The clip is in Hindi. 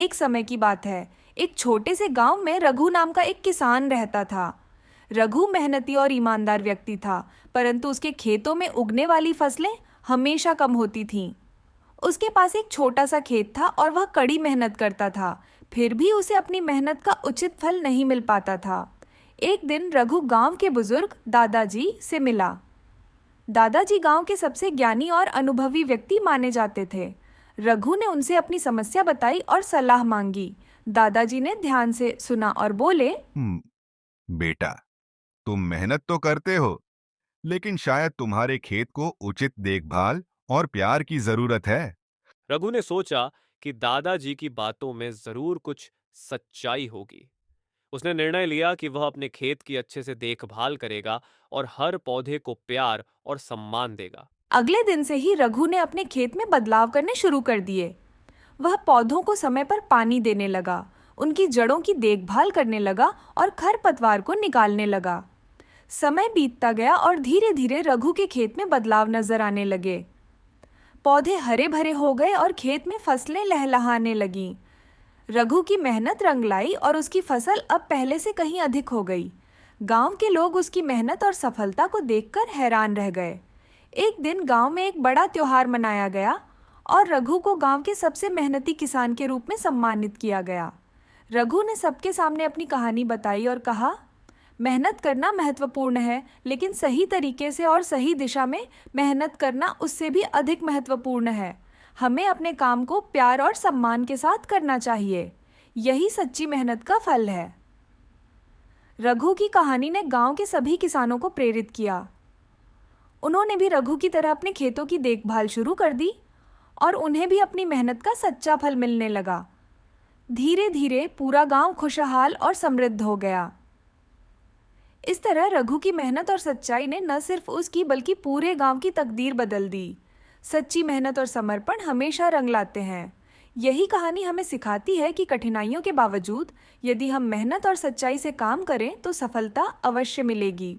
एक समय की बात है। एक छोटे से गांव में रघु नाम का एक किसान रहता था। रघु मेहनती और ईमानदार व्यक्ति था, परंतु उसके खेतों में उगने वाली फसलें हमेशा कम होती थीं। उसके पास एक छोटा सा खेत था और वह कड़ी मेहनत करता था, फिर भी उसे अपनी मेहनत का उचित फल नहीं मिल पाता था। एक दिन रघु गांव के बुजुर्ग दादाजी से मिला। दादाजी गांव के सबसे ज्ञानी और अनुभवी व्यक्ति माने जाते थे। रघु ने उनसे अपनी समस्या बताई और सलाह मांगी। दादाजी ने ध्यान से सुना और बोले, बेटा, तुम मेहनत तो करते हो, लेकिन शायद तुम्हारे खेत को उचित देखभाल और प्यार की जरूरत है। रघु ने सोचा कि दादाजी की बातों में जरूर कुछ सच्चाई होगी। उसने निर्णय लिया कि वह अपने खेत की अच्छे से देखभाल करेगा और हर पौधे को प्यार और सम्मान देगा। अगले दिन से ही रघु ने अपने खेत में बदलाव करने शुरू कर दिए। वह पौधों को समय पर पानी देने लगा, उनकी जड़ों की देखभाल करने लगा और खरपतवार को निकालने लगा। समय बीतता गया और धीरे धीरे रघु के खेत में बदलाव नजर आने लगे। पौधे हरे भरे हो गए और खेत में फसलें लहलहाने लगीं। रघु की मेहनत रंग लाई और उसकी फसल अब पहले से कहीं अधिक हो गई। गांव के लोग उसकी मेहनत और सफलता को देखकर हैरान रह गए। एक दिन गांव में एक बड़ा त्योहार मनाया गया और रघु को गांव के सबसे मेहनती किसान के रूप में सम्मानित किया गया। रघु ने सबके सामने अपनी कहानी बताई और कहा, मेहनत करना महत्वपूर्ण है, लेकिन सही तरीके से और सही दिशा में मेहनत करना उससे भी अधिक महत्वपूर्ण है। हमें अपने काम को प्यार और सम्मान के साथ करना चाहिए। यही सच्ची मेहनत का फल है। रघु की कहानी ने गांव के सभी किसानों को प्रेरित किया। उन्होंने भी रघु की तरह अपने खेतों की देखभाल शुरू कर दी और उन्हें भी अपनी मेहनत का सच्चा फल मिलने लगा। धीरे धीरे पूरा गांव खुशहाल और समृद्ध हो गया। इस तरह रघु की मेहनत और सच्चाई ने न सिर्फ उसकी बल्कि पूरे गांव की तकदीर बदल दी। सच्ची मेहनत और समर्पण हमेशा रंग लाते हैं। यही कहानी हमें सिखाती है कि कठिनाइयों के बावजूद यदि हम मेहनत और सच्चाई से काम करें तो सफलता अवश्य मिलेगी।